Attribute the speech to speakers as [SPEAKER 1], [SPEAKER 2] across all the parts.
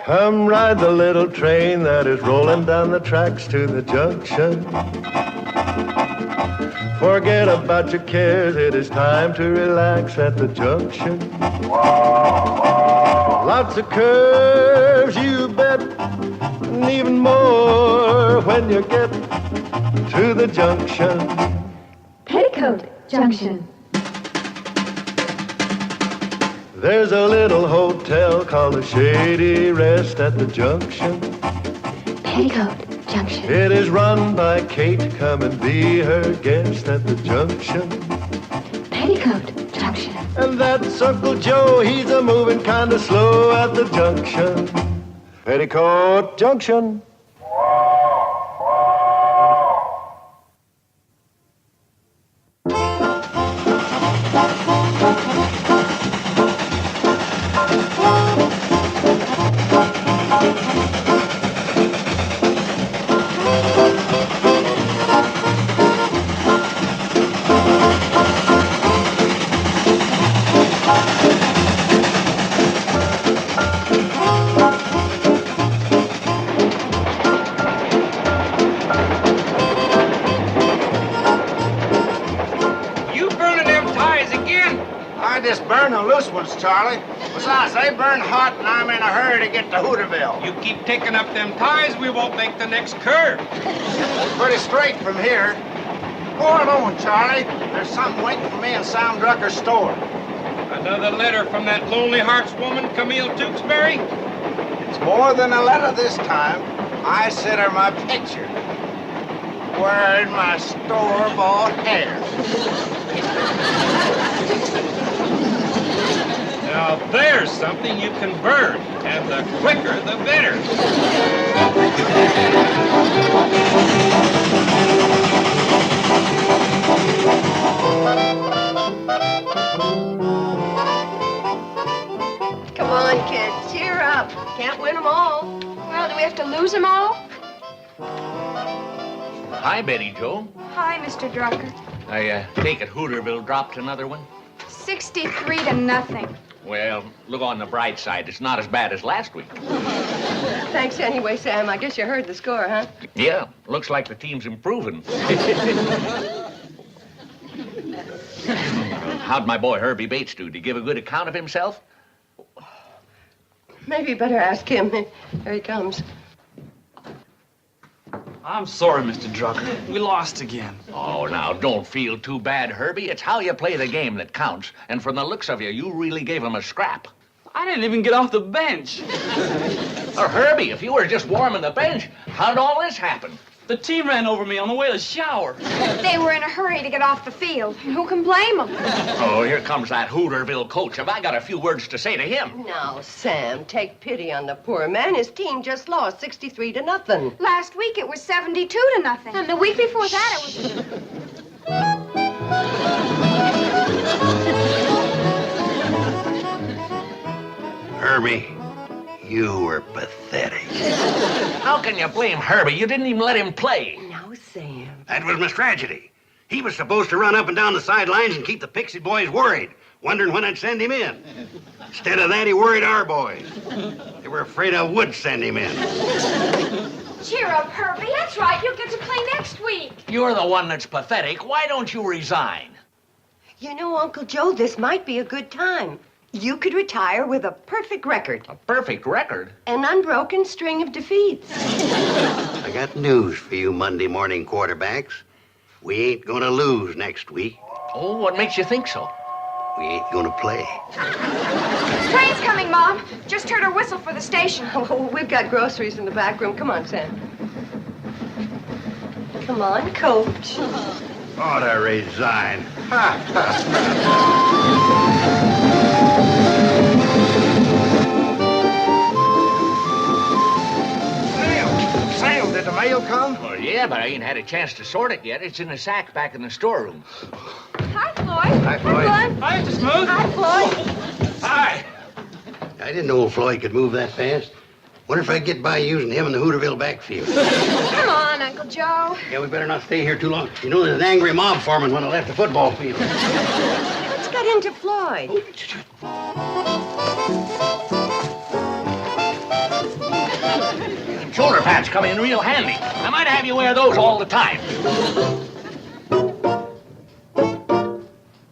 [SPEAKER 1] Come ride the little train that is rolling down the tracks to the junction. Forget about your cares, it is time to relax at the junction. Lots of curves, you bet, and even more when you get to the junction.
[SPEAKER 2] Petticoat Junction.
[SPEAKER 1] There's a little hotel called the Shady Rest at the junction.
[SPEAKER 2] Petticoat Junction.
[SPEAKER 1] It is run by Kate, come and be her guest at the junction.
[SPEAKER 2] Petticoat Junction.
[SPEAKER 1] And that's Uncle Joe, he's a moving kind of slow at the junction. Petticoat Junction.
[SPEAKER 3] I just burn the loose ones, Charlie. Besides, they burn hot and I'm in a hurry to get to Hooterville.
[SPEAKER 4] You keep taking up them ties, we won't make the next curve.
[SPEAKER 3] Pretty straight from here. Pour it on, Charlie. There's something waiting for me in Sam Drucker's store.
[SPEAKER 4] Another letter from that Lonely Hearts woman, Camille Tewksbury?
[SPEAKER 3] It's more than a letter this time. I sent her my picture. Wearing my store-bought hair.
[SPEAKER 4] Now there's something you can burn, and the quicker the better.
[SPEAKER 5] Come on, kids, cheer up. Can't win them all.
[SPEAKER 2] Well, do we have to lose them all?
[SPEAKER 6] Hi, Betty Jo.
[SPEAKER 2] Hi, Mr. Drucker.
[SPEAKER 6] I take it Hooterville dropped another one?
[SPEAKER 2] 63-0.
[SPEAKER 6] Well, look on the bright side. It's not as bad as last week.
[SPEAKER 5] Thanks anyway, Sam. I guess you heard the score, huh?
[SPEAKER 6] Yeah, looks like the team's improving. How'd my boy Herbie Bates do? Did he give a good account of himself?
[SPEAKER 5] Maybe you better ask him. Here he comes.
[SPEAKER 7] I'm sorry, Mr. Drucker. We lost again.
[SPEAKER 6] Oh, now, don't feel too bad, Herbie. It's how you play the game that counts. And from the looks of you, you really gave him a scrap.
[SPEAKER 7] I didn't even get off the bench.
[SPEAKER 6] Or Herbie, if you were just warming the bench, how'd all this happen?
[SPEAKER 7] The team ran over me on the way to the shower.
[SPEAKER 2] They were in a hurry to get off the field. Who can blame them?
[SPEAKER 6] Oh, here comes that Hooterville coach. Have I got a few words to say to him?
[SPEAKER 5] Now, Sam, take pity on the poor man. His team just lost 63-0.
[SPEAKER 2] Last week it was 72-0. And the week before that it was...
[SPEAKER 3] Herbie, you were pathetic.
[SPEAKER 6] How can you blame Herbie? You didn't even let him play.
[SPEAKER 5] Now, Sam.
[SPEAKER 8] That was my tragedy. He was supposed to run up and down the sidelines and keep the Pixie boys worried, wondering when I'd send him in. Instead of that, he worried our boys. They were afraid I would send him in.
[SPEAKER 2] Cheer up, Herbie. That's right. You'll get to play next week.
[SPEAKER 6] You're the one that's pathetic. Why don't you resign?
[SPEAKER 5] You know, Uncle Joe, this might be a good time. You could retire with a perfect record.
[SPEAKER 6] A perfect record?
[SPEAKER 5] An unbroken string of defeats.
[SPEAKER 8] I got news for you Monday morning quarterbacks. We ain't gonna lose next week.
[SPEAKER 6] Oh, what makes you think so?
[SPEAKER 8] We ain't gonna play.
[SPEAKER 2] Train's coming, Mom. Just heard her whistle for the station.
[SPEAKER 5] Oh, we've got groceries in the back room. Come on, Sam. Come on, Coach.
[SPEAKER 8] Ought to resign.
[SPEAKER 3] Sam, did the mail come?
[SPEAKER 6] Well, yeah, but I ain't had a chance to sort it yet. It's in a sack back in the storeroom.
[SPEAKER 2] Hi, Floyd.
[SPEAKER 8] Hi, Floyd.
[SPEAKER 7] Hi, Mr. Smoot.
[SPEAKER 2] Hi, Floyd.
[SPEAKER 7] Hi.
[SPEAKER 8] I didn't know Floyd could move that fast. Wonder if I could get by using him in the Hooterville backfield.
[SPEAKER 2] Come on, Uncle Joe.
[SPEAKER 8] Yeah, we better not stay here too long. You know, there's an angry mob foreman when I left the football field.
[SPEAKER 5] Let's get into Floyd.
[SPEAKER 6] hats come in real handy. I might have you wear those all the time.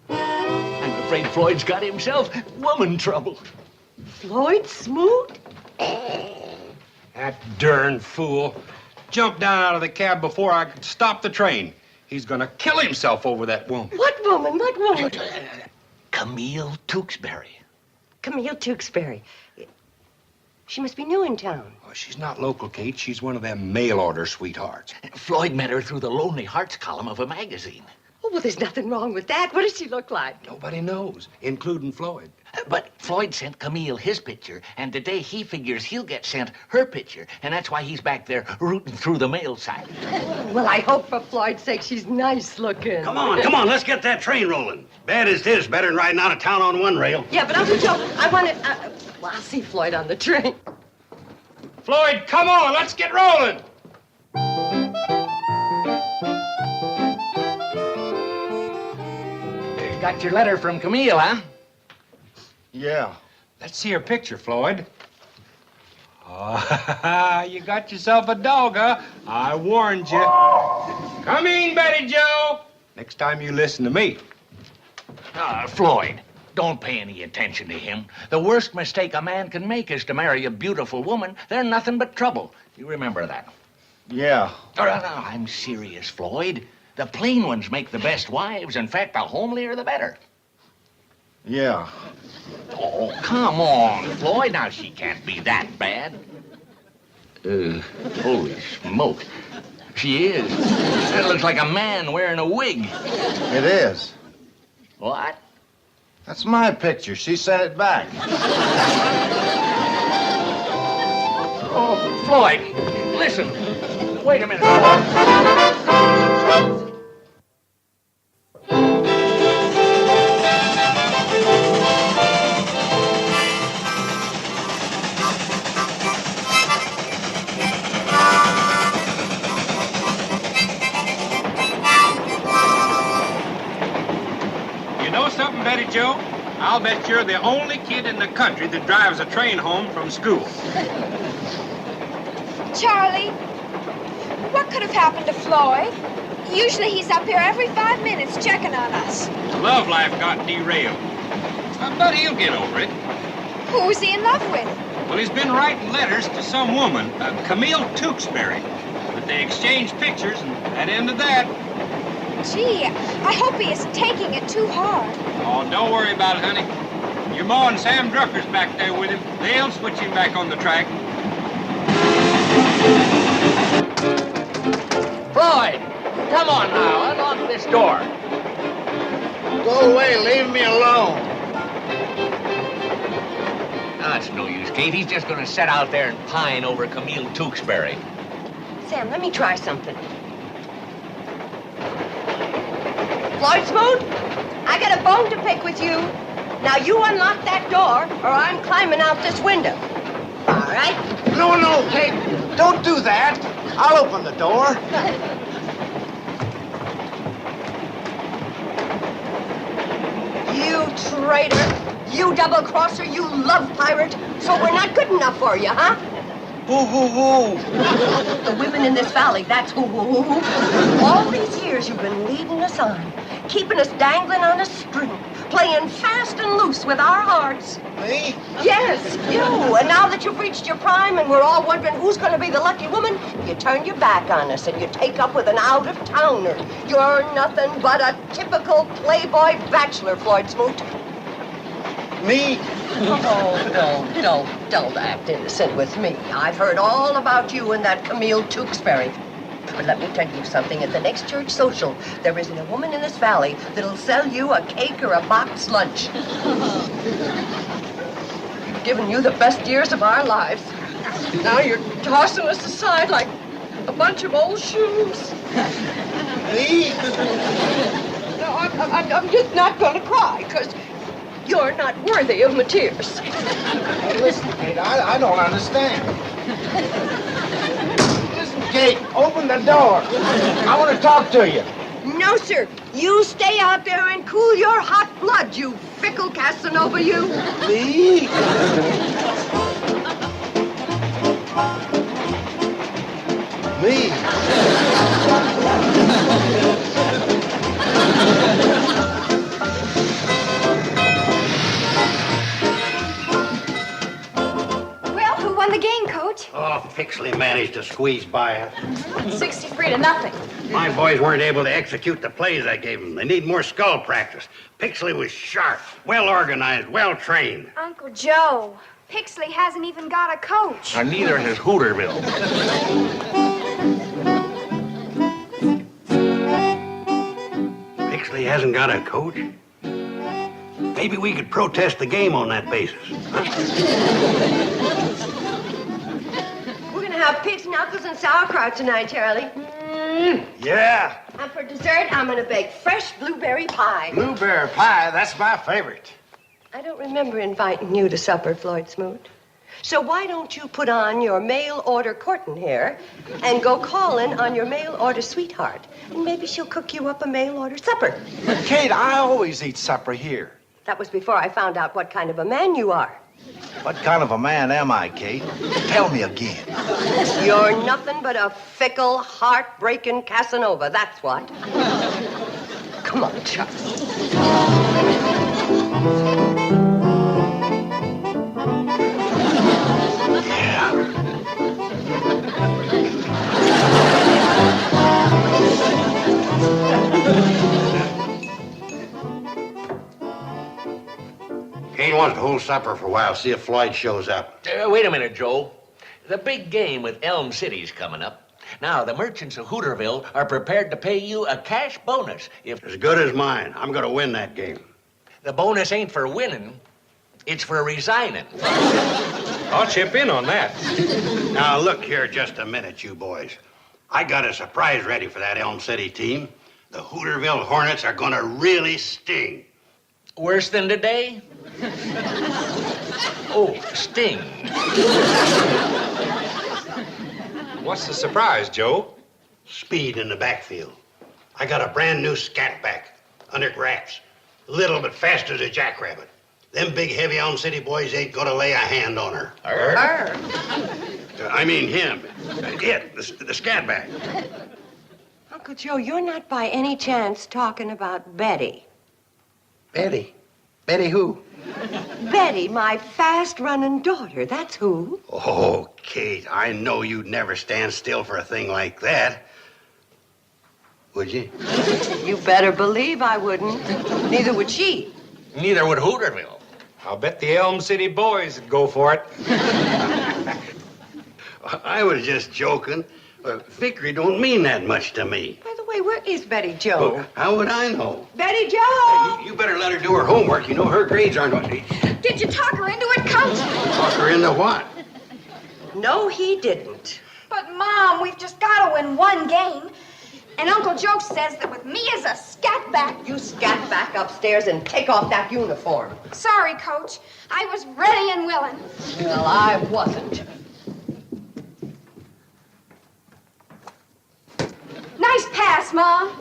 [SPEAKER 6] I'm afraid Floyd's got himself woman trouble.
[SPEAKER 5] Floyd Smoot?
[SPEAKER 9] That darn fool jumped down out of the cab before I could stop the train. He's gonna kill himself over that woman.
[SPEAKER 5] What woman? What woman?
[SPEAKER 6] Camille Tewksbury.
[SPEAKER 5] Camille Tewksbury. She must be new in town.
[SPEAKER 9] Oh, she's not local, Kate. She's one of them mail-order sweethearts.
[SPEAKER 6] Floyd met her through the Lonely Hearts column of a magazine.
[SPEAKER 5] Oh, well, there's nothing wrong with that. What does she look like?
[SPEAKER 9] Nobody knows, including Floyd.
[SPEAKER 6] But Floyd sent Camille his picture, and today he figures he'll get sent her picture, and that's why he's back there rooting through the mail sack.
[SPEAKER 5] Well, I hope for Floyd's sake she's nice looking.
[SPEAKER 8] Come on, let's get that train rolling. Bad as this, better than riding out of town on one rail.
[SPEAKER 5] Yeah, but Uncle Joe, I want to... well, I'll see Floyd on the train.
[SPEAKER 9] Floyd, come on, let's get rolling.
[SPEAKER 6] Got your letter from Camille, huh?
[SPEAKER 1] Yeah.
[SPEAKER 9] Let's see her picture, Floyd. Oh, you got yourself a dog, huh? I warned you. Come in, Betty Joe. Next time you listen to me.
[SPEAKER 6] Floyd, don't pay any attention to him. The worst mistake a man can make is to marry a beautiful woman. They're nothing but trouble. You remember that.
[SPEAKER 1] Yeah.
[SPEAKER 6] No, I'm serious, Floyd. The plain ones make the best wives. In fact, the homelier, the better.
[SPEAKER 1] Yeah.
[SPEAKER 6] Oh, come on, Floyd. Now, she can't be that bad. Holy smoke. She is. That looks like a man wearing a wig.
[SPEAKER 1] It is.
[SPEAKER 6] What?
[SPEAKER 1] That's my picture. She sent it back.
[SPEAKER 6] Oh, Floyd, listen. Wait a minute.
[SPEAKER 9] You know something, Betty Joe? I'll bet you're the only kid in the country that drives a train home from school.
[SPEAKER 2] Charlie, what could have happened to Floyd? Usually he's up here every 5 minutes checking on us.
[SPEAKER 9] Love life got derailed. But he'll get over it.
[SPEAKER 2] Who was he in love with?
[SPEAKER 9] Well, he's been writing letters to some woman, Camille Tewksbury. But they exchanged pictures, and that ended that.
[SPEAKER 2] Gee, I hope he isn't taking it too hard.
[SPEAKER 9] Oh, don't worry about it, honey. Your ma and Sam Drucker's back there with him. They'll switch him back on the track.
[SPEAKER 6] Floyd, come on now. Unlock this door.
[SPEAKER 3] Go away, leave me alone.
[SPEAKER 6] That's no use, Kate. He's just going to sit out there and pine over Camille Tewksbury.
[SPEAKER 5] Sam, let me try something. Floyd Smoot, I got a bone to pick with you. Now you unlock that door, or I'm climbing out this window. All right?
[SPEAKER 3] No, Kate, don't do that. I'll open the door.
[SPEAKER 5] You traitor, you double-crosser, you love pirate. So we're not good enough for you, huh?
[SPEAKER 3] Who?
[SPEAKER 5] The women in this valley, that's who. All these years you've been leading us on, keeping us dangling on a string, playing fast and loose with our hearts.
[SPEAKER 3] Me?
[SPEAKER 5] Yes, you. And now that you've reached your prime and we're all wondering who's going to be the lucky woman, you turn your back on us and you take up with an out-of-towner. You're nothing but a typical playboy bachelor, Floyd Smoot.
[SPEAKER 3] Me?
[SPEAKER 5] Oh, don't act innocent with me. I've heard all about you and that Camille Tewksbury. But let me tell you something. At the next church social, there isn't a woman in this valley that'll sell you a cake or a boxed lunch. We've given you the best years of our lives. Now you're tossing us aside like a bunch of old shoes.
[SPEAKER 3] Me?
[SPEAKER 5] No, I'm just not going to cry, because you're not worthy of my tears.
[SPEAKER 3] Hey, listen, Kate, I don't understand. Listen, Kate, open the door. I want to talk to you.
[SPEAKER 5] No, sir. You stay out there and cool your hot blood, you fickle Casanova, you.
[SPEAKER 3] Me?
[SPEAKER 1] me.
[SPEAKER 2] Well, who won the game, Coach?
[SPEAKER 8] Oh, Pixley managed to squeeze by us.
[SPEAKER 2] 63-0.
[SPEAKER 8] My boys weren't able to execute the plays I gave them. They need more skull practice. Pixley was sharp, well organized, well trained.
[SPEAKER 2] Uncle Joe, Pixley hasn't even got a coach.
[SPEAKER 6] And neither has Hooterville.
[SPEAKER 8] Pixley hasn't got a coach? Maybe we could protest the game on that basis.
[SPEAKER 5] We're gonna have pig's knuckles and sauerkraut tonight, Charlie.
[SPEAKER 3] Yeah.
[SPEAKER 5] And for dessert, I'm gonna bake fresh blueberry pie.
[SPEAKER 3] Blueberry pie, that's my favorite.
[SPEAKER 5] I don't remember inviting you to supper, Floyd Smoot. So why don't you put on your mail-order Corton hair and go calling on your mail-order sweetheart? And maybe she'll cook you up a mail-order supper.
[SPEAKER 3] But, Kate, I always eat supper here.
[SPEAKER 5] That was before I found out what kind of a man you are.
[SPEAKER 3] What kind of a man am I, Kate? Tell me again.
[SPEAKER 5] You're nothing but a fickle, heartbreaking Casanova, that's what. Come on, Charlie.
[SPEAKER 8] Kate wants to hold supper for a while, see if Floyd shows up.
[SPEAKER 6] Wait a minute, Joe. The big game with Elm City's coming up. Now, the merchants of Hooterville are prepared to pay you a cash bonus if...
[SPEAKER 8] As good as mine. I'm going to win that game.
[SPEAKER 6] The bonus ain't for winning. It's for resigning.
[SPEAKER 9] I'll chip in on that.
[SPEAKER 8] Now, look here just a minute, you boys. I got a surprise ready for that Elm City team. The Hooterville Hornets are going to really sting.
[SPEAKER 6] Worse than today? Oh, sting.
[SPEAKER 9] What's the surprise, Joe?
[SPEAKER 8] Speed in the backfield. I got a brand new scat back under wraps. A little bit faster as a jackrabbit. Them big, heavy Elm City boys ain't gonna lay a hand on her. I mean him. The scat back.
[SPEAKER 5] Uncle Joe, you're not by any chance talking about Betty.
[SPEAKER 8] Betty? Betty who?
[SPEAKER 5] Betty, my fast-running daughter, that's who.
[SPEAKER 8] Oh, Kate, I know you'd never stand still for a thing like that. Would you?
[SPEAKER 5] You better believe I wouldn't. Neither would she.
[SPEAKER 6] Neither would Hooterville.
[SPEAKER 9] I'll bet the Elm City boys would go for it.
[SPEAKER 8] I was just joking. Vickery don't mean that much to me.
[SPEAKER 5] By the way, where is Betty Joe?
[SPEAKER 8] Well, how would I know?
[SPEAKER 5] Betty Joe!
[SPEAKER 8] You better let her do her homework. You know her grades aren't...
[SPEAKER 2] Did you talk her into it, Coach?
[SPEAKER 8] Talk her into what?
[SPEAKER 5] No, he didn't.
[SPEAKER 2] But, Mom, we've just got to win one game. And Uncle Joe says that with me as a scat back...
[SPEAKER 5] You scat back upstairs and take off that uniform.
[SPEAKER 2] Sorry, Coach. I was ready and willing.
[SPEAKER 5] Well, I wasn't.
[SPEAKER 2] Nice pass, Mom.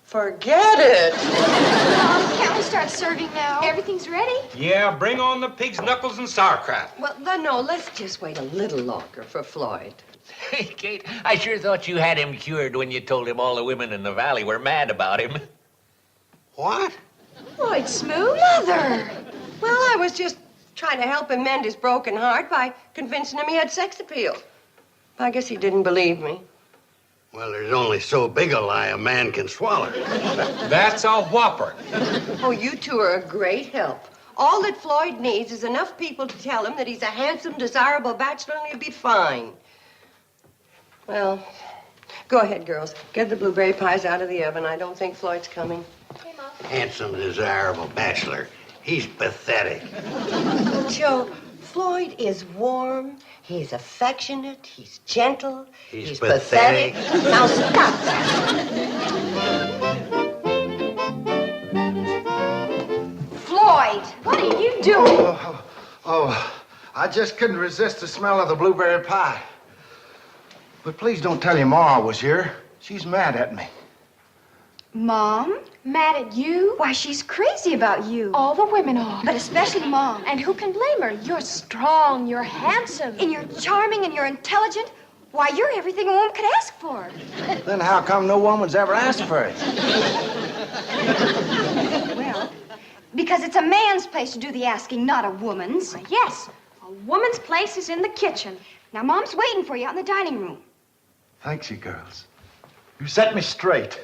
[SPEAKER 5] Forget it.
[SPEAKER 2] Mom, can't we start serving now? Everything's ready?
[SPEAKER 9] Yeah, bring on the pig's knuckles and sauerkraut.
[SPEAKER 5] Well, no, let's just wait a little longer for Floyd.
[SPEAKER 6] Hey, Kate, I sure thought you had him cured when you told him all the women in the valley were mad about him.
[SPEAKER 8] What?
[SPEAKER 2] Floyd Smoot?
[SPEAKER 5] Mother! Well, I was just trying to help him mend his broken heart by convincing him he had sex appeal. I guess he didn't believe me.
[SPEAKER 8] Well, there's only so big a lie a man can swallow.
[SPEAKER 9] That's a whopper.
[SPEAKER 5] Oh, you two are a great help. All that Floyd needs is enough people to tell him that he's a handsome, desirable bachelor and he'll be fine. Well, go ahead, girls. Get the blueberry pies out of the oven. I don't think Floyd's coming.
[SPEAKER 2] Hey, Mom.
[SPEAKER 8] Handsome, desirable bachelor. He's pathetic.
[SPEAKER 5] Joe, Floyd is warm, he's affectionate, he's gentle,
[SPEAKER 8] He's pathetic.
[SPEAKER 5] Now stop that.
[SPEAKER 2] Floyd, what are you doing?
[SPEAKER 1] I just couldn't resist the smell of the blueberry pie. But please don't tell your Ma I was here. She's mad at me.
[SPEAKER 2] Mom? Mad at you? Why, she's crazy about you. All the women are. But especially Mom. And who can blame her? You're strong, you're handsome. And you're charming and you're intelligent. Why, you're everything a woman could ask for.
[SPEAKER 3] Then how come no woman's ever asked for it?
[SPEAKER 2] Well, because it's a man's place to do the asking, not a woman's. Yes, a woman's place is in the kitchen. Now, Mom's waiting for you out in the dining room.
[SPEAKER 1] Thanks, you girls. You set me straight.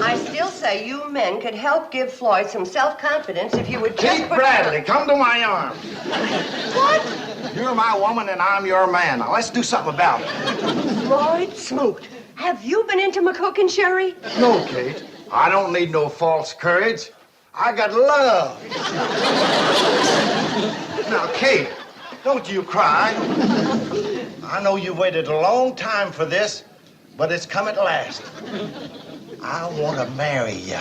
[SPEAKER 5] I still say you men could help give Floyd some self-confidence if you would just...
[SPEAKER 3] Kate Bradley, come to my arms.
[SPEAKER 5] What?
[SPEAKER 3] You're my woman and I'm your man. Now, let's do something about it.
[SPEAKER 5] Floyd Smoot, have you been into McCook and Sherry?
[SPEAKER 3] No, Kate. I don't need no false courage. I got love. Now, Kate, don't you cry. I know you waited a long time for this, but it's come at last. I want to marry you.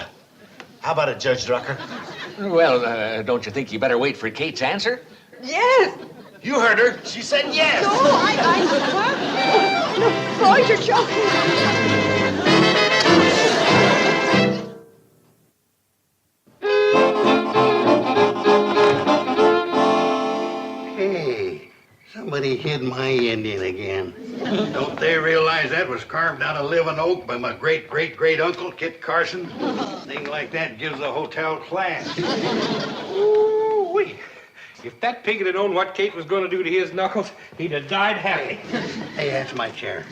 [SPEAKER 3] How about it, Judge Drucker?
[SPEAKER 6] Well, don't you think you better wait for Kate's answer?
[SPEAKER 5] Yes.
[SPEAKER 3] You heard her. She said yes.
[SPEAKER 5] No, No, Floyd, you're joking.
[SPEAKER 8] Hey, somebody hid my Indian again. Don't they realize that was carved out of living oak by my great-great-great-uncle, Kit Carson? Thing like that gives the hotel class.
[SPEAKER 9] Ooh-wee. If that pig had known what Kate was going to do to his knuckles, he'd have died happy.
[SPEAKER 8] Hey, that's my chair.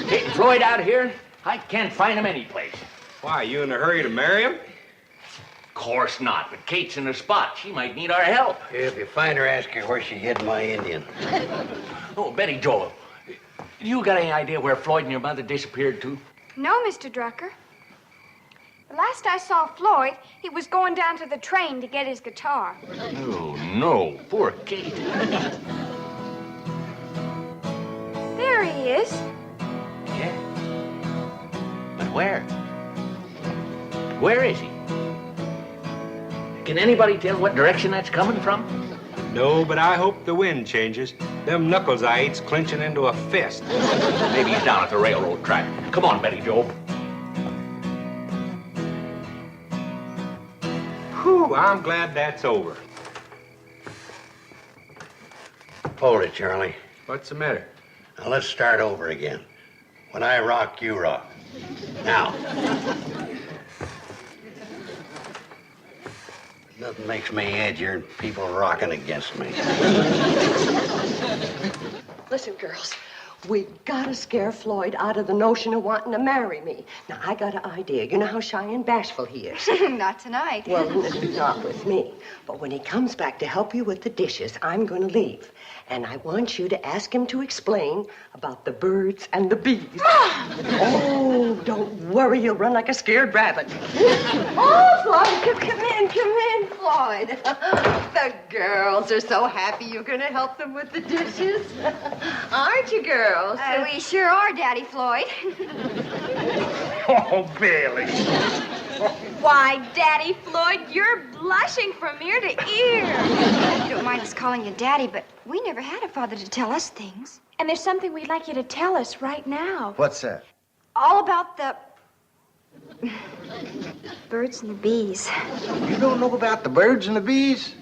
[SPEAKER 6] Kate and Floyd out here? I can't find them anyplace.
[SPEAKER 9] Why, you in a hurry to marry him?
[SPEAKER 6] Of course not, but Kate's in a spot. She might need our help.
[SPEAKER 8] If you find her, ask her where she hid my Indian.
[SPEAKER 6] Oh, Betty Joel, you got any idea where Floyd and your mother disappeared to?
[SPEAKER 2] No, Mr. Drucker. The last I saw Floyd, he was going down to the train to get his guitar.
[SPEAKER 6] Oh, no. Poor Kate.
[SPEAKER 2] There he is.
[SPEAKER 6] Yeah. But where? Where is he? Can anybody tell what direction that's coming from?
[SPEAKER 9] No, but I hope the wind changes. Them knuckles I ate's clenching into a fist.
[SPEAKER 6] Maybe he's down at the railroad track. Come on, Betty Joe.
[SPEAKER 9] Whew, I'm glad that's over.
[SPEAKER 8] Hold it, Charlie.
[SPEAKER 9] What's the matter?
[SPEAKER 8] Now, let's start over again. When I rock, you rock. Now. Nothing makes me edgier than people rocking against me.
[SPEAKER 5] Listen, girls, we gotta scare Floyd out of the notion of wanting to marry me. Now, I got an idea. You know how shy and bashful he is.
[SPEAKER 2] Not tonight.
[SPEAKER 5] Well, not with me. But when he comes back to help you with the dishes, I'm going to leave. And I want you to ask him to explain about the birds and the bees. Oh, don't worry. He'll run like a scared rabbit. Oh, Floyd, come in, Floyd. The girls are so happy you're going to help them with the dishes. Aren't you, girls?
[SPEAKER 2] We sure are, Daddy Floyd.
[SPEAKER 8] Oh, Billy.
[SPEAKER 2] Why, Daddy Floyd, you're blushing from ear to ear. You don't mind us calling you Daddy, but we never had a father to tell us things. And there's something we'd like you to tell us right now.
[SPEAKER 3] What's that?
[SPEAKER 2] All about the birds and the bees.
[SPEAKER 3] You don't know about the birds and the bees?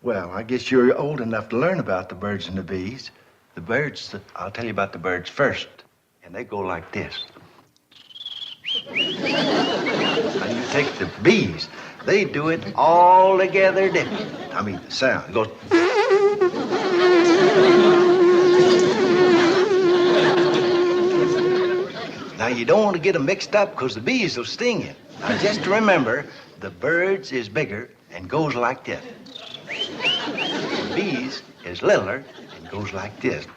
[SPEAKER 3] Well, I guess you're old enough to learn about the birds and the bees. The birds, I'll tell you about the birds first. And they go like this. Now you take the bees, they do it all together different. I mean, the sound goes. Now you don't want to get them mixed up because the bees will sting you. Now just remember, the birds is bigger and goes like this. The bees is littler and goes like this.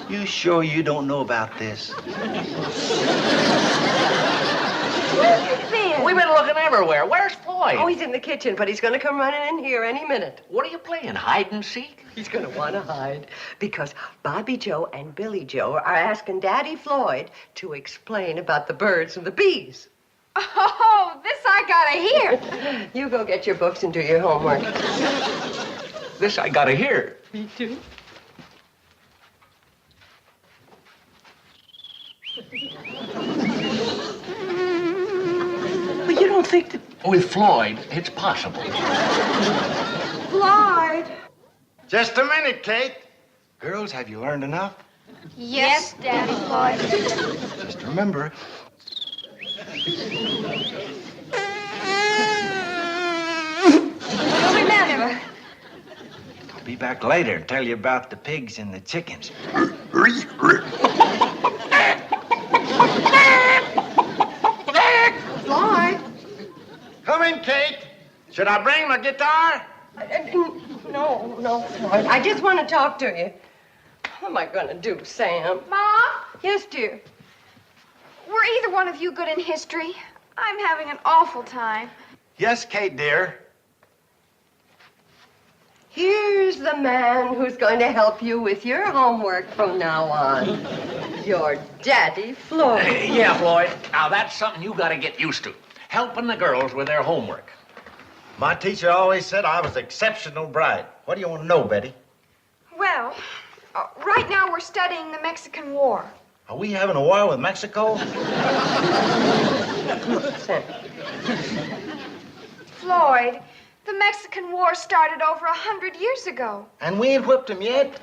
[SPEAKER 3] You sure you don't know about this?
[SPEAKER 5] Where have you been?
[SPEAKER 6] We've been looking everywhere. Where's Floyd?
[SPEAKER 5] Oh, he's in the kitchen, but he's going to come running in here any minute.
[SPEAKER 6] What are you playing, hide and seek?
[SPEAKER 5] He's going to want to hide because Bobby Joe and Billy Joe are asking Daddy Floyd to explain about the birds and the bees.
[SPEAKER 2] Oh, this I gotta hear.
[SPEAKER 5] You go get your books and do your homework.
[SPEAKER 6] This I gotta hear.
[SPEAKER 5] Me too. But you don't think that...
[SPEAKER 6] With Floyd, it's possible.
[SPEAKER 5] Floyd!
[SPEAKER 3] Just a minute, Kate. Girls, have you learned enough?
[SPEAKER 2] Yes, Daddy Floyd.
[SPEAKER 3] Just remember,
[SPEAKER 2] We'll remember.
[SPEAKER 3] I'll be back later and tell you about the pigs and the chickens.
[SPEAKER 5] Floyd!
[SPEAKER 3] Come in, Kate. Should I bring my guitar?
[SPEAKER 5] No, Floyd. I just want to talk to you. What am I going to do, Sam?
[SPEAKER 2] Mom,
[SPEAKER 5] Yes, dear.
[SPEAKER 2] were either one of you good in history? I'm having an awful time.
[SPEAKER 3] Yes, Kate, dear.
[SPEAKER 5] Here's the man who's going to help you with your homework from now on. Your daddy, Floyd.
[SPEAKER 6] Yeah, Floyd. Now, that's something you gotta get used to. Helping the girls with their homework.
[SPEAKER 3] My teacher always said I was exceptional bright. What do you want to know, Betty?
[SPEAKER 2] Well, right now we're studying the Mexican War.
[SPEAKER 3] Are we having a war with Mexico?
[SPEAKER 5] Sam.
[SPEAKER 2] Floyd, the Mexican War started over 100 years ago.
[SPEAKER 3] And we ain't whipped him yet?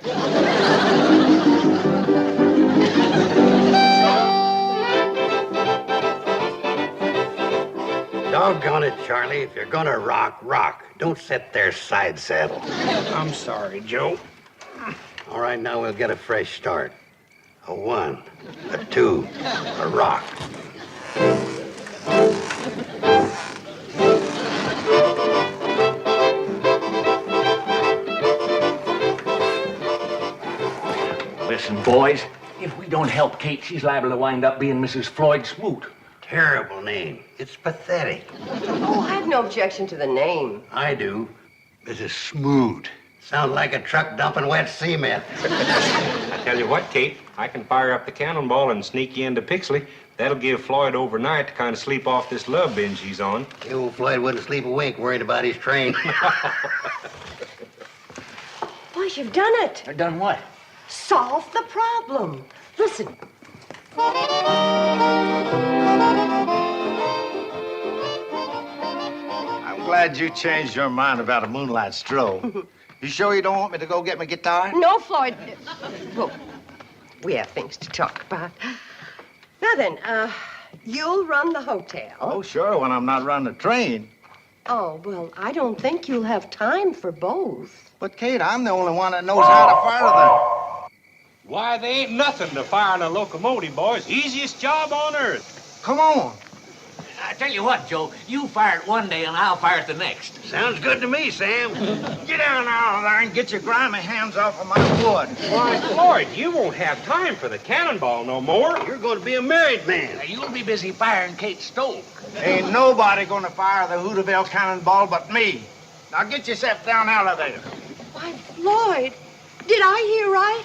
[SPEAKER 8] Doggone it, Charlie. If you're gonna rock, rock. Don't sit there side saddle.
[SPEAKER 9] I'm sorry, Joe.
[SPEAKER 8] All right, now we'll get a fresh start. A 1, a 2, a rock.
[SPEAKER 6] Listen, boys, if we don't help Kate, she's liable to wind up being Mrs. Floyd Smoot.
[SPEAKER 8] Terrible name. It's pathetic.
[SPEAKER 5] Oh, I have no objection to the name.
[SPEAKER 8] I do. Mrs. Smoot. Sounds like a truck dumping wet cement.
[SPEAKER 9] I tell you what, Kate, I can fire up the cannonball and sneak you into Pixley. That'll give Floyd overnight to kind of sleep off this love binge he's on.
[SPEAKER 8] The old Floyd wouldn't sleep a wink worried about his train.
[SPEAKER 5] Boy, you've done it.
[SPEAKER 6] Done what?
[SPEAKER 5] Solve the problem. Listen.
[SPEAKER 3] I'm glad you changed your mind about a moonlight stroll. You sure you don't want me to go get my guitar?
[SPEAKER 5] No, Floyd. Well, we have things to talk about. Now then, you'll run the hotel.
[SPEAKER 3] Oh, sure, when I'm not running the train.
[SPEAKER 5] Oh, well, I don't think you'll have time for both.
[SPEAKER 3] But, Kate, I'm the only one that knows how to fire them.
[SPEAKER 9] Why, they ain't nothing to firing a locomotive, boys. Easiest job on earth.
[SPEAKER 3] Come on.
[SPEAKER 6] I tell you what, Joe, you fire it one day and I'll fire it the next.
[SPEAKER 8] Sounds good to me, Sam.
[SPEAKER 3] Get down out there and get your grimy hands off of my wood.
[SPEAKER 9] Why, Floyd, you won't have time for the cannonball no more.
[SPEAKER 8] You're going to be a married man.
[SPEAKER 6] Now, you'll be busy firing Kate's stove.
[SPEAKER 3] Ain't nobody gonna fire the Hooterville cannonball but me. Now get yourself down out of there.
[SPEAKER 5] Why, Floyd, did I hear right?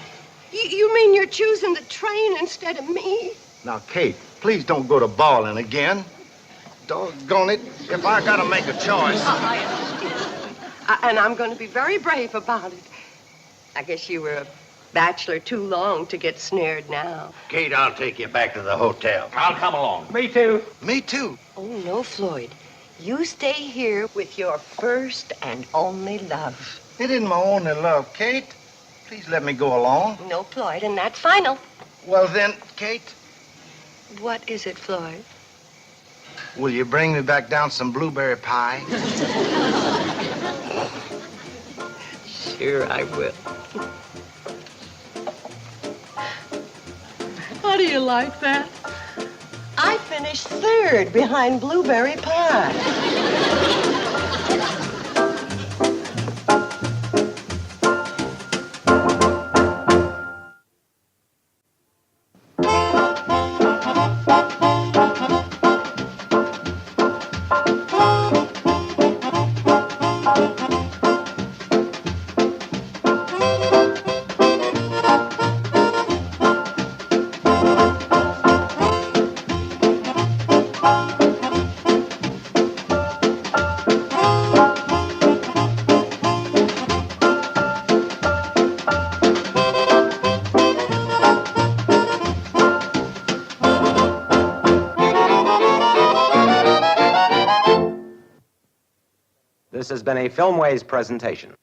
[SPEAKER 5] You mean you're choosing the train instead of me?
[SPEAKER 3] Now, Kate, please don't go to bawling again. Doggone it, if I gotta make a choice.
[SPEAKER 5] I understand. And I'm going to be very brave about it. I guess you were a bachelor too long to get snared now.
[SPEAKER 8] Kate, I'll take you back to the hotel.
[SPEAKER 6] I'll come along.
[SPEAKER 9] Me too.
[SPEAKER 3] Me too.
[SPEAKER 5] Oh, no, Floyd. You stay here with your first and only love.
[SPEAKER 3] It isn't my only love, Kate. Please let me go along.
[SPEAKER 5] No, Floyd, and that's final.
[SPEAKER 3] Well then, Kate,
[SPEAKER 5] What is it, Floyd?
[SPEAKER 3] will you bring me back down some blueberry pie?
[SPEAKER 5] Sure, I will. How do you like that? I finished third behind blueberry pie.
[SPEAKER 10] This has been a Filmways presentation.